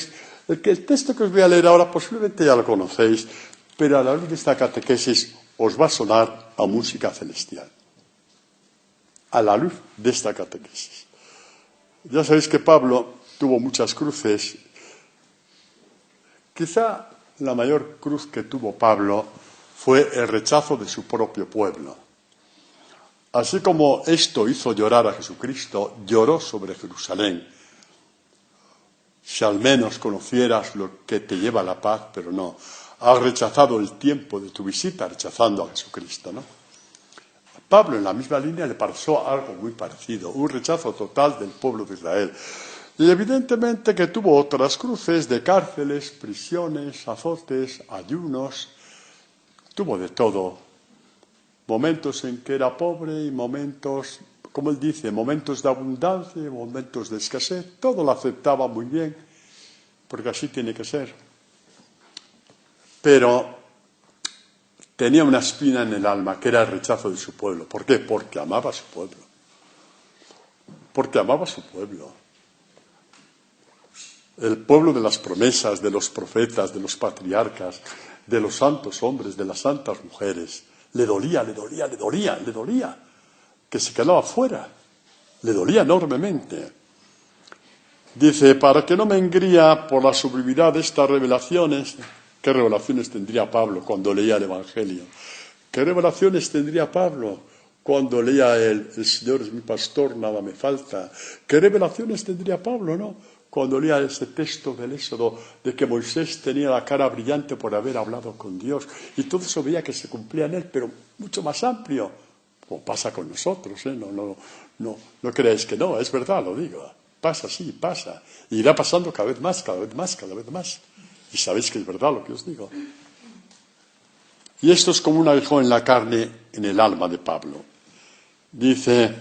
el texto que os voy a leer ahora posiblemente ya lo conocéis, pero a la luz de esta catequesis os va a sonar a música celestial. A la luz de esta catequesis. Ya sabéis que Pablo tuvo muchas cruces. Quizá la mayor cruz que tuvo Pablo fue el rechazo de su propio pueblo. Así como esto hizo llorar a Jesucristo, lloró sobre Jerusalén. Si al menos conocieras lo que te lleva a la paz, pero no. Has rechazado el tiempo de tu visita rechazando a Jesucristo, ¿no? A Pablo en la misma línea le pasó algo muy parecido, un rechazo total del pueblo de Israel. Y evidentemente que tuvo otras cruces de cárceles, prisiones, azotes, ayunos, tuvo de todo. Momentos en que era pobre y momentos, como él dice, momentos de abundancia y momentos de escasez. Todo lo aceptaba muy bien, porque así tiene que ser. Pero tenía una espina en el alma, que era el rechazo de su pueblo. ¿Por qué? Porque amaba a su pueblo. Porque amaba a su pueblo. El pueblo de las promesas, de los profetas, de los patriarcas, de los santos hombres, de las santas mujeres. Le dolía, que se quedaba fuera. Le dolía enormemente. Dice, para que no me engría por la sublimidad de estas revelaciones, ¿Qué revelaciones tendría Pablo cuando leía el Evangelio? ¿Qué revelaciones tendría Pablo cuando leía el Señor es mi pastor, nada me falta? ¿Qué revelaciones tendría Pablo, no? Cuando leía ese texto del Éxodo de que Moisés tenía la cara brillante por haber hablado con Dios. Y todo eso veía que se cumplía en él, pero mucho más amplio. Como pasa con nosotros, ¿eh? No creáis que no, es verdad, lo digo. Pasa, sí, pasa. Y irá pasando cada vez más, cada vez más, cada vez más. Y sabéis que es verdad lo que os digo. Y esto es como un aguijón en la carne, en el alma de Pablo. Dice,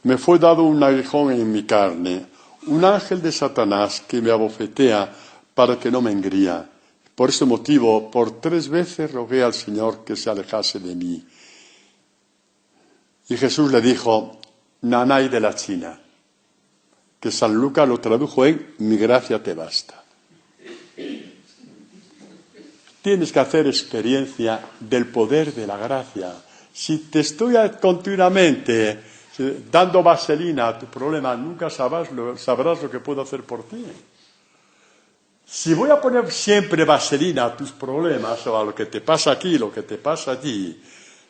me fue dado un aguijón en mi carne, un ángel de Satanás que me abofetea para que no me engría. Por este motivo, por 3 veces rogué al Señor que se alejase de mí. Y Jesús le dijo, Nanay de la China, que San Lucas lo tradujo en mi gracia te basta. Tienes que hacer experiencia del poder de la gracia. Si te estoy continuamente dando vaselina a tu problema, nunca sabrás lo que puedo hacer por ti. Si voy a poner siempre vaselina a tus problemas o a lo que te pasa aquí, lo que te pasa allí,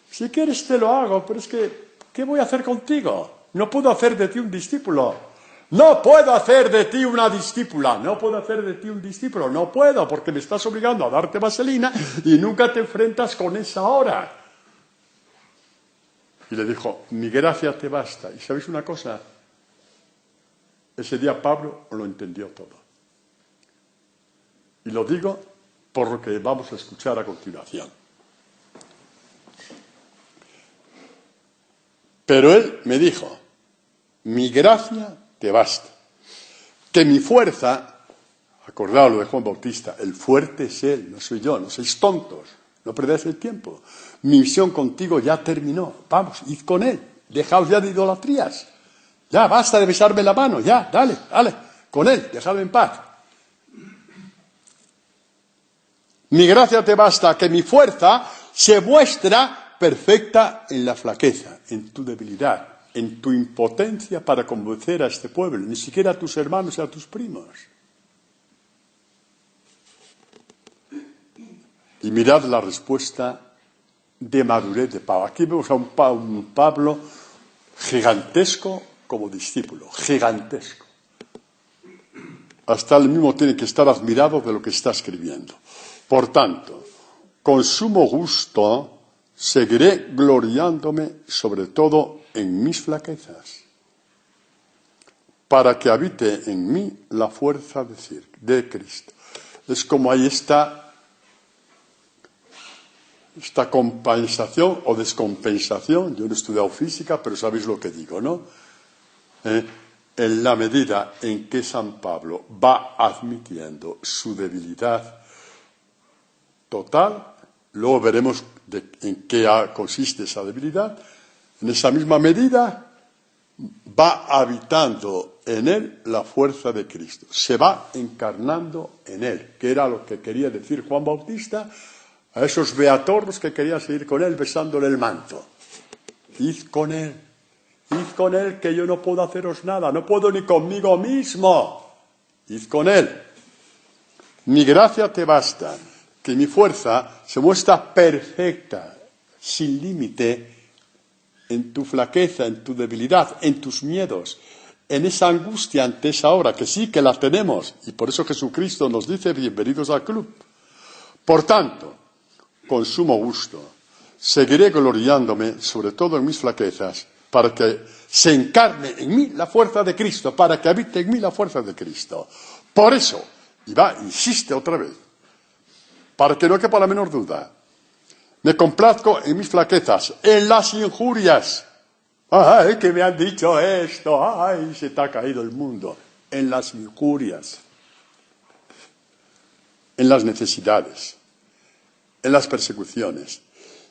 si quieres te lo hago, pero es que, ¿qué voy a hacer contigo? No puedo hacer de ti un discípulo. No puedo hacer de ti una discípula, no puedo hacer de ti un discípulo, no puedo, porque me estás obligando a darte vaselina y nunca te enfrentas con esa hora. Y le dijo, mi gracia te basta. ¿Y sabéis una cosa? Ese día Pablo lo entendió todo. Y lo digo por lo que vamos a escuchar a continuación. Pero él me dijo, mi gracia te basta. Que mi fuerza, acordaos lo de Juan Bautista, el fuerte es él, no soy yo, no sois tontos, no perdáis el tiempo. Mi misión contigo ya terminó, vamos, id con él, dejaos ya de idolatrías. Ya, basta de besarme la mano, ya, dale, con él, dejadme en paz. Mi gracia te basta, que mi fuerza se muestra perfecta en la flaqueza, en tu debilidad, en tu impotencia para convencer a este pueblo, ni siquiera a tus hermanos y a tus primos. Y mirad la respuesta de madurez de Pablo. Aquí vemos a un Pablo gigantesco como discípulo, gigantesco. Hasta él mismo tiene que estar admirado de lo que está escribiendo. Por tanto, con sumo gusto seguiré gloriándome sobre todo en mis flaquezas, para que habite en mí la fuerza de Cristo. Es como ahí está esta compensación o descompensación. Yo no he estudiado física, pero sabéis lo que digo, ¿no? En la medida en que San Pablo va admitiendo su debilidad total, luego veremos en qué consiste esa debilidad. En esa misma medida va habitando en él la fuerza de Cristo. Se va encarnando en él, que era lo que quería decir Juan Bautista a esos beatorros que querían seguir con él besándole el manto. Id con él, que yo no puedo haceros nada, no puedo ni conmigo mismo. Id con él. Mi gracia te basta, que mi fuerza se muestra perfecta, sin límite, en tu flaqueza, en tu debilidad, en tus miedos, en esa angustia ante esa hora, que sí que la tenemos, y por eso Jesucristo nos dice, bienvenidos al club. Por tanto, con sumo gusto, seguiré gloriándome, sobre todo en mis flaquezas, para que se encarne en mí la fuerza de Cristo, para que habite en mí la fuerza de Cristo. Por eso, y insiste otra vez, para que no quepa la menor duda, me complazco en mis flaquezas, en las injurias. ¡Ay, que me han dicho esto! ¡Ay, se te ha caído el mundo! En las injurias, en las necesidades, en las persecuciones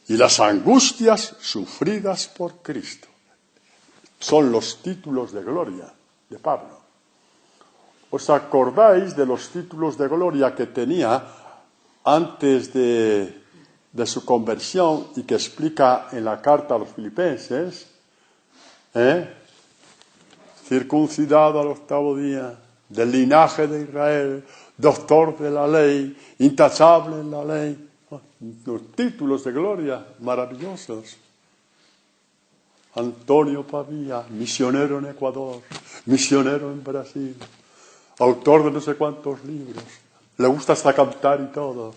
y las angustias sufridas por Cristo. Son los títulos de gloria de Pablo. ¿Os acordáis de los títulos de gloria que tenía antes de su conversión y que explica en la carta a los filipenses? Circuncidado al 8º día, del linaje de Israel, doctor de la ley, intachable en la ley. Los títulos de gloria maravillosos. Antonio Pavía, misionero en Ecuador, misionero en Brasil, autor de no sé cuántos libros. Le gusta hasta cantar y todo.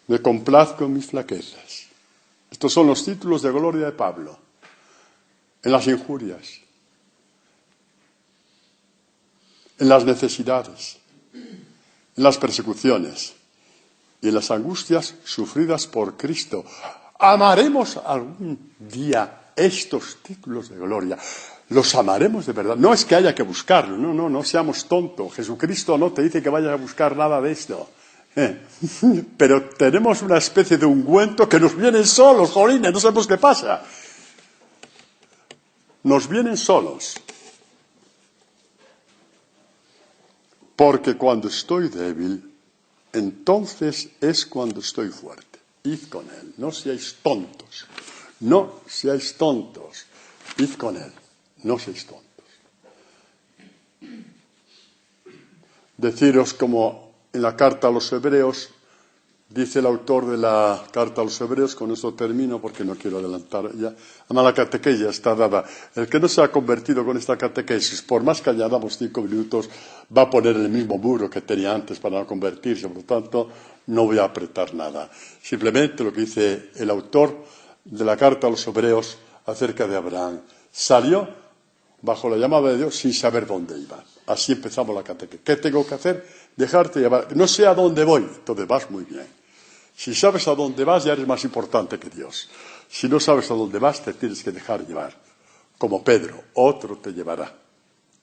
Me complazco en mis flaquezas. Estos son los títulos de gloria de Pablo. En las injurias, en las necesidades, en las persecuciones y en las angustias sufridas por Cristo. ¿Amaremos algún día estos títulos de gloria? Los amaremos de verdad. No es que haya que buscarlo, no seamos tontos. Jesucristo no te dice que vayas a buscar nada de esto. Pero tenemos una especie de ungüento que nos vienen solos, jolines, no sabemos qué pasa. Nos vienen solos. Porque cuando estoy débil, entonces es cuando estoy fuerte. Id con él, no seáis tontos. No seáis tontos. Id con él, no seáis tontos. Deciros como en la carta a los Hebreos, dice el autor de la carta a los Hebreos, con eso termino porque no quiero adelantar ya. Además la catequesis está dada. El que no se ha convertido con esta catequesis, por más que añadamos 5 minutos, va a poner el mismo muro que tenía antes para no convertirse. Por lo tanto, no voy a apretar nada. Simplemente lo que dice el autor de la carta a los Hebreos acerca de Abraham. Salió bajo la llamada de Dios sin saber dónde iba. Así empezamos la catequesis. ¿Qué tengo que hacer? Dejarte llevar. No sé a dónde voy, entonces vas muy bien. Si sabes a dónde vas, ya eres más importante que Dios. Si no sabes a dónde vas, te tienes que dejar llevar. Como Pedro, otro te llevará.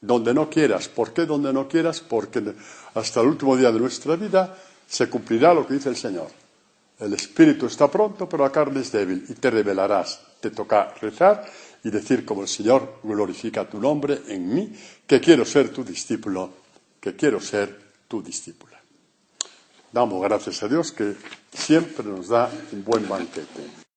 Donde no quieras. ¿Por qué donde no quieras? Porque hasta el último día de nuestra vida se cumplirá lo que dice el Señor. El espíritu está pronto, pero la carne es débil. Y te revelarás. Te toca rezar y decir como el Señor, glorifica tu nombre en mí, que quiero ser tu discípulo, que quiero ser tu discípula. Damos gracias a Dios que siempre nos da un buen banquete.